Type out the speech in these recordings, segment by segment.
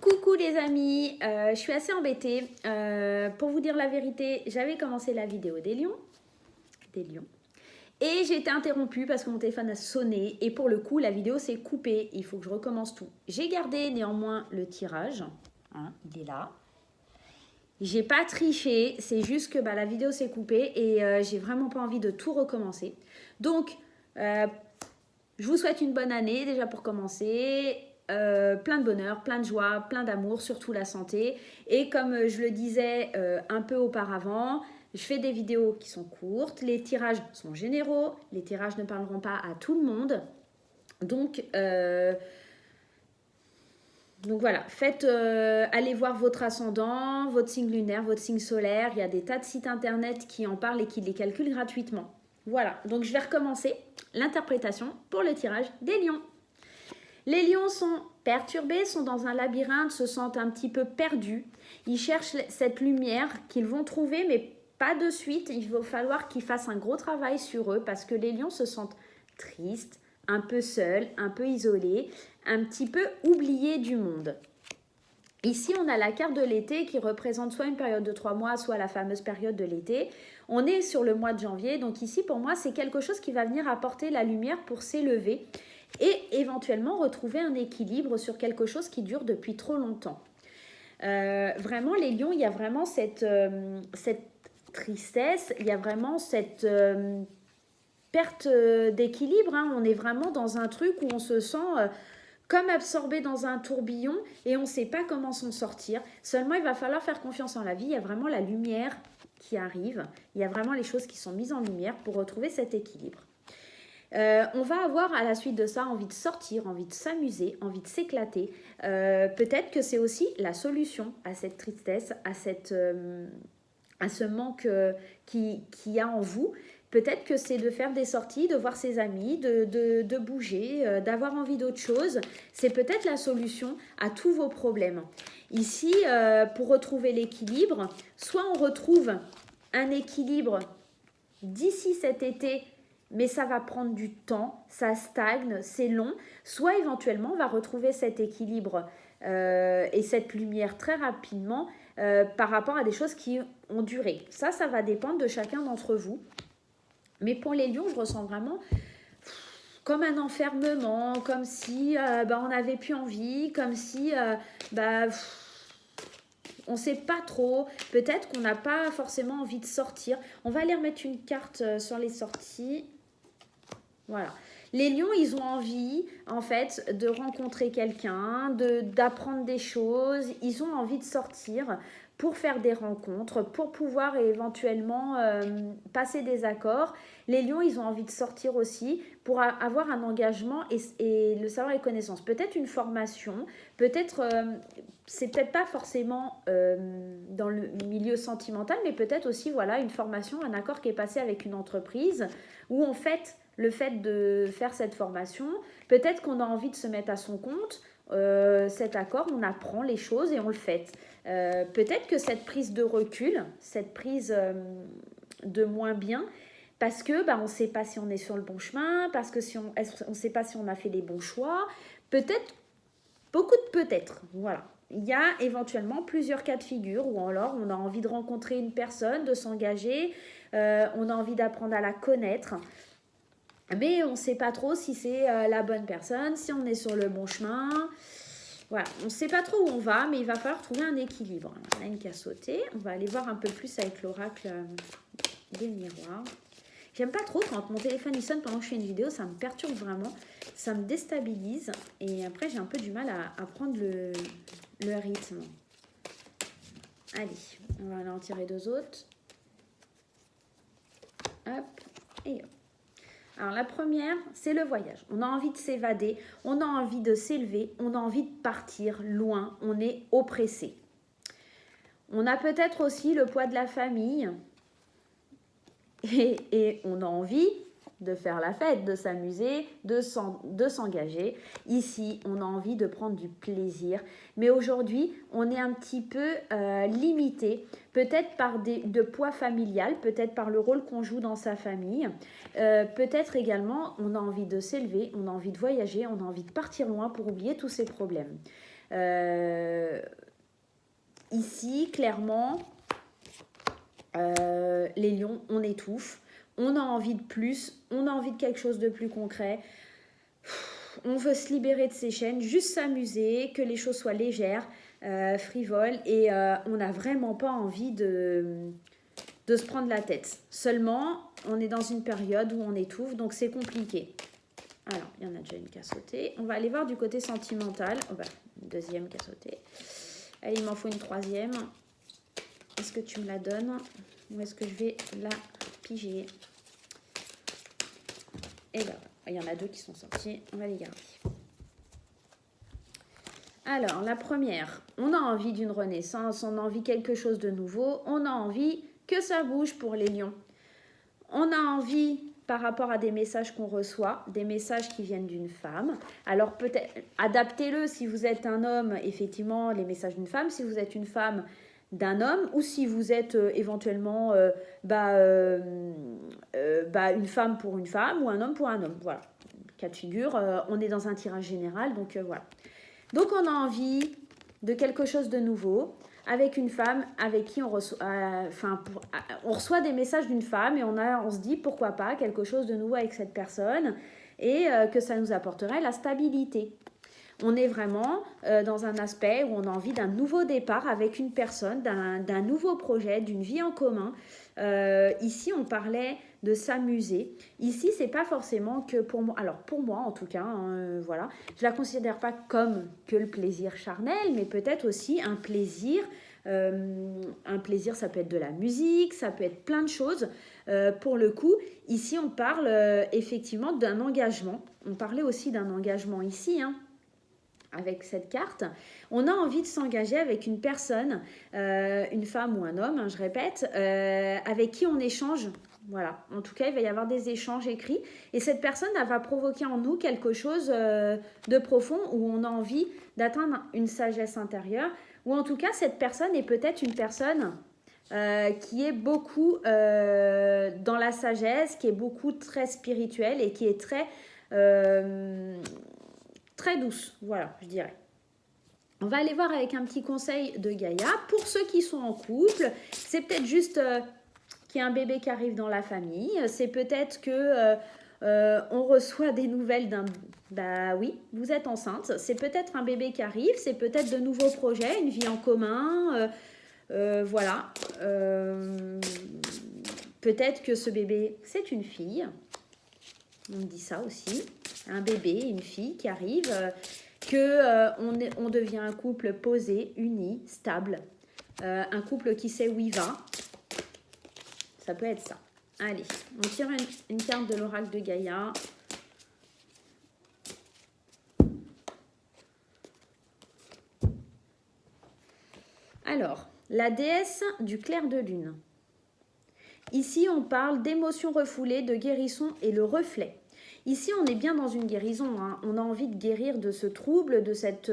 Coucou les amis, je suis assez embêtée. Pour vous dire la vérité, j'avais commencé la vidéo des lions, et j'ai été interrompue parce que mon téléphone a sonné et pour le coup la vidéo s'est coupée. Il faut que je recommence tout. J'ai gardé néanmoins le tirage, hein, il est là. J'ai pas triché, c'est juste que la vidéo s'est coupée et j'ai vraiment pas envie de tout recommencer. Donc, je vous souhaite une bonne année déjà pour commencer. Plein de bonheur, plein de joie, plein d'amour, surtout la santé. Et comme je le disais un peu auparavant, je fais des vidéos qui sont courtes, les tirages sont généraux, les tirages ne parleront pas à tout le monde. Donc voilà, allez voir votre ascendant, votre signe lunaire, votre signe solaire. Il y a des tas de sites internet qui en parlent et qui les calculent gratuitement. Voilà, donc je vais recommencer l'interprétation pour le tirage des lions. Les lions sont perturbés, sont dans un labyrinthe, se sentent un petit peu perdus. Ils cherchent cette lumière qu'ils vont trouver, mais pas de suite. Il va falloir qu'ils fassent un gros travail sur eux parce que les lions se sentent tristes, un peu seuls, un peu isolés, un petit peu oubliés du monde. Ici, on a la carte de l'été qui représente soit une période de 3 mois, soit la fameuse période de l'été. On est sur le mois de janvier, donc ici, pour moi, c'est quelque chose qui va venir apporter la lumière pour s'élever et éventuellement retrouver un équilibre sur quelque chose qui dure depuis trop longtemps. Vraiment, les lions, il y a vraiment cette tristesse, il y a vraiment cette perte d'équilibre. Hein. On est vraiment dans un truc où on se sent comme absorbé dans un tourbillon et on ne sait pas comment s'en sortir. Seulement, il va falloir faire confiance en la vie. Il y a vraiment la lumière qui arrive. Il y a vraiment les choses qui sont mises en lumière pour retrouver cet équilibre. On va avoir à la suite de ça envie de sortir, envie de s'amuser, envie de s'éclater. Peut-être que c'est aussi la solution à cette tristesse, à ce manque qu'il y a en vous. Peut-être que c'est de faire des sorties, de voir ses amis, de bouger, d'avoir envie d'autre chose. C'est peut-être la solution à tous vos problèmes. Ici, pour retrouver l'équilibre, soit on retrouve un équilibre d'ici cet été, mais ça va prendre du temps, ça stagne, c'est long. Soit éventuellement, on va retrouver cet équilibre et cette lumière très rapidement par rapport à des choses qui ont duré. Ça va dépendre de chacun d'entre vous. Mais pour les lions, je ressens vraiment comme un enfermement, comme si on n'avait plus envie, comme si on ne sait pas trop. Peut-être qu'on n'a pas forcément envie de sortir. On va aller remettre une carte sur les sorties. Voilà. Les lions, ils ont envie, en fait, de rencontrer quelqu'un, d'apprendre des choses. Ils ont envie de sortir pour faire des rencontres, pour pouvoir éventuellement passer des accords. Les lions, ils ont envie de sortir aussi pour avoir un engagement et le savoir et connaissance. Peut-être une formation, peut-être, c'est peut-être pas forcément dans le milieu sentimental, mais peut-être aussi, voilà, une formation, un accord qui est passé avec une entreprise où en fait, le fait de faire cette formation, peut-être qu'on a envie de se mettre à son compte, cet accord, on apprend les choses et on le fait. Peut-être que cette prise de recul, cette prise de moins bien, parce que on ne sait pas si on est sur le bon chemin, parce que on ne sait pas si on a fait les bons choix, peut-être, beaucoup de peut-être, voilà. Il y a éventuellement plusieurs cas de figure où alors on a envie de rencontrer une personne, de s'engager, on a envie d'apprendre à la connaître, mais on ne sait pas trop si c'est la bonne personne, si on est sur le bon chemin. Voilà, on ne sait pas trop où on va, mais il va falloir trouver un équilibre. On a une qui a sauté. On va aller voir un peu plus avec l'oracle des miroirs. J'aime pas trop quand mon téléphone il sonne pendant que je fais une vidéo, ça me perturbe vraiment, ça me déstabilise et après j'ai un peu du mal à prendre le rythme. Allez, on va aller en tirer 2 autres. Hop, et hop. Alors la première, c'est le voyage. On a envie de s'évader, on a envie de s'élever, on a envie de partir loin, on est oppressé. On a peut-être aussi le poids de la famille et on a envie de faire la fête, de s'amuser, de s'engager. Ici, on a envie de prendre du plaisir. Mais aujourd'hui, on est un petit peu limité, peut-être par de poids familial, peut-être par le rôle qu'on joue dans sa famille. Peut-être également, on a envie de s'élever, on a envie de voyager, on a envie de partir loin pour oublier tous ces problèmes. Ici, clairement, les lions, on étouffe. On a envie de plus, on a envie de quelque chose de plus concret. On veut se libérer de ces chaînes, juste s'amuser, que les choses soient légères, frivoles, et on n'a vraiment pas envie de se prendre la tête. Seulement, on est dans une période où on étouffe, donc c'est compliqué. Alors, il y en a déjà une qui a sauté. On va aller voir du côté sentimental. Oh bah, une deuxième qui a sauté. Allez, il m'en faut une troisième. Est-ce que tu me la donnes ou est-ce que je vais la piger? Et là, il y en a deux qui sont sortis. On va les garder. Alors, la première, on a envie d'une renaissance, on a envie de quelque chose de nouveau, on a envie que ça bouge pour les lions. On a envie, par rapport à des messages qu'on reçoit, des messages qui viennent d'une femme. Alors, peut-être, adaptez-le si vous êtes un homme, effectivement, les messages d'une femme. Si vous êtes une femme, d'un homme, ou si vous êtes éventuellement une femme pour une femme ou un homme pour un homme. Voilà, cas de figure, on est dans un tirage général, donc voilà. Donc on a envie de quelque chose de nouveau avec une femme avec qui on reçoit, on reçoit des messages d'une femme et on se dit pourquoi pas quelque chose de nouveau avec cette personne et que ça nous apporterait la stabilité. On est vraiment dans un aspect où on a envie d'un nouveau départ avec une personne, d'un nouveau projet, d'une vie en commun. Ici, on parlait de s'amuser. Ici, c'est pas forcément que pour moi. Alors, pour moi, en tout cas, voilà, je la considère pas comme que le plaisir charnel, mais peut-être aussi un plaisir. Un plaisir, ça peut être de la musique, ça peut être plein de choses. Pour le coup, ici, on parle effectivement d'un engagement. On parlait aussi d'un engagement ici, hein. Avec cette carte, on a envie de s'engager avec une personne, une femme ou un homme, hein, je répète, avec qui on échange. Voilà, en tout cas, il va y avoir des échanges écrits. Et cette personne, elle va provoquer en nous quelque chose de profond où on a envie d'atteindre une sagesse intérieure. Ou en tout cas, cette personne est peut-être une personne qui est beaucoup dans la sagesse, qui est beaucoup très spirituelle et qui est très douce, voilà, je dirais. On va aller voir avec un petit conseil de Gaïa. Pour ceux qui sont en couple, c'est peut-être juste qu'il y a un bébé qui arrive dans la famille. C'est peut-être que on reçoit des nouvelles d'un... Bah oui, vous êtes enceinte. C'est peut-être un bébé qui arrive. C'est peut-être de nouveaux projets, une vie en commun. Voilà. Peut-être que ce bébé, c'est une fille. On dit ça aussi. Un bébé, une fille qui arrive, on devient un couple posé, uni, stable, un couple qui sait où il va. Ça peut être ça. Allez, on tire une carte de l'oracle de Gaïa. Alors, la déesse du clair de lune. Ici, on parle d'émotions refoulées, de guérison et le reflet. Ici, on est bien dans une guérison. Hein. On a envie de guérir de ce trouble, de cette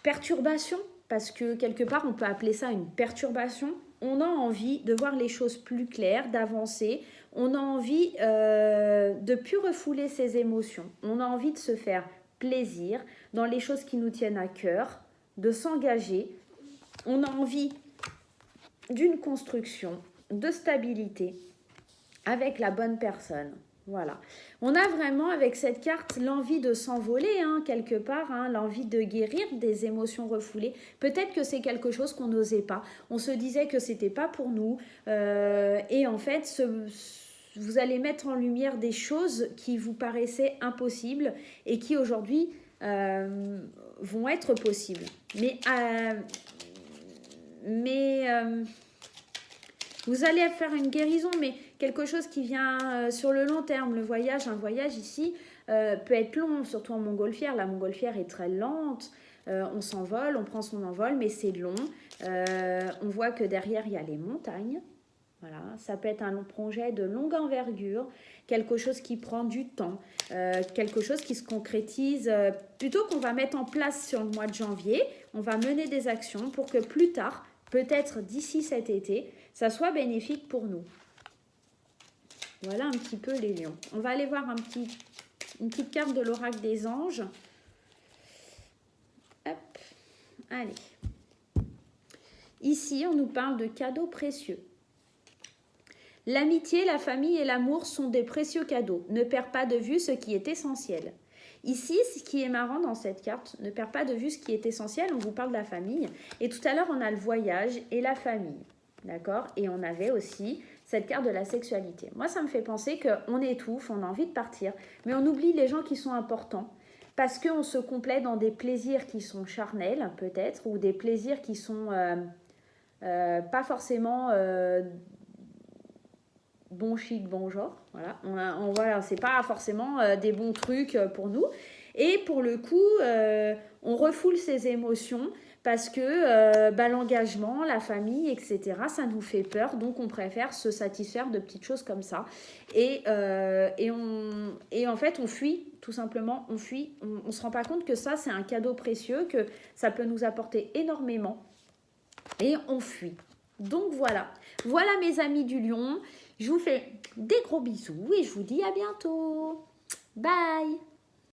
perturbation, parce que quelque part, on peut appeler ça une perturbation. On a envie de voir les choses plus claires, d'avancer. On a envie de plus refouler ses émotions. On a envie de se faire plaisir dans les choses qui nous tiennent à cœur, de s'engager. On a envie d'une construction, de stabilité avec la bonne personne. Voilà. On a vraiment avec cette carte l'envie de s'envoler, hein, quelque part, hein, l'envie de guérir des émotions refoulées. Peut-être que c'est quelque chose qu'on n'osait pas. On se disait que c'était pas pour nous. Et en fait, vous allez mettre en lumière des choses qui vous paraissaient impossibles et qui aujourd'hui vont être possibles. Mais vous allez faire une guérison, mais quelque chose qui vient sur le long terme. Un voyage ici peut être long, surtout en montgolfière. La montgolfière est très lente. On s'envole, on prend son envol, mais c'est long. On voit que derrière, il y a les montagnes. Voilà, ça peut être un long projet de longue envergure, quelque chose qui prend du temps, quelque chose qui se concrétise plutôt qu'on va mettre en place sur le mois de janvier. On va mener des actions pour que plus tard, peut-être d'ici cet été, ça soit bénéfique pour nous. Voilà un petit peu les lions. On va aller voir une petite carte de l'oracle des anges. Allez. Ici, on nous parle de cadeaux précieux. L'amitié, la famille et l'amour sont des précieux cadeaux. Ne perds pas de vue ce qui est essentiel. Ici, ce qui est marrant dans cette carte, ne perds pas de vue ce qui est essentiel. On vous parle de la famille. Et tout à l'heure, on a le voyage et la famille. D'accord? Et on avait aussi cette carte de la sexualité. Moi, ça me fait penser qu'on étouffe, on a envie de partir, mais on oublie les gens qui sont importants parce qu'on se complète dans des plaisirs qui sont charnels, peut-être, ou des plaisirs qui sont pas forcément bon chic, bon genre. Voilà, voilà, c'est pas forcément des bons trucs pour nous. Et pour le coup, on refoule ses émotions parce que l'engagement, la famille, etc., ça nous fait peur. Donc, on préfère se satisfaire de petites choses comme ça. Et en fait, on fuit, tout simplement. On fuit. On ne se rend pas compte que ça, c'est un cadeau précieux, que ça peut nous apporter énormément. Et on fuit. Donc, voilà. Voilà, mes amis du lion. Je vous fais des gros bisous et je vous dis à bientôt. Bye!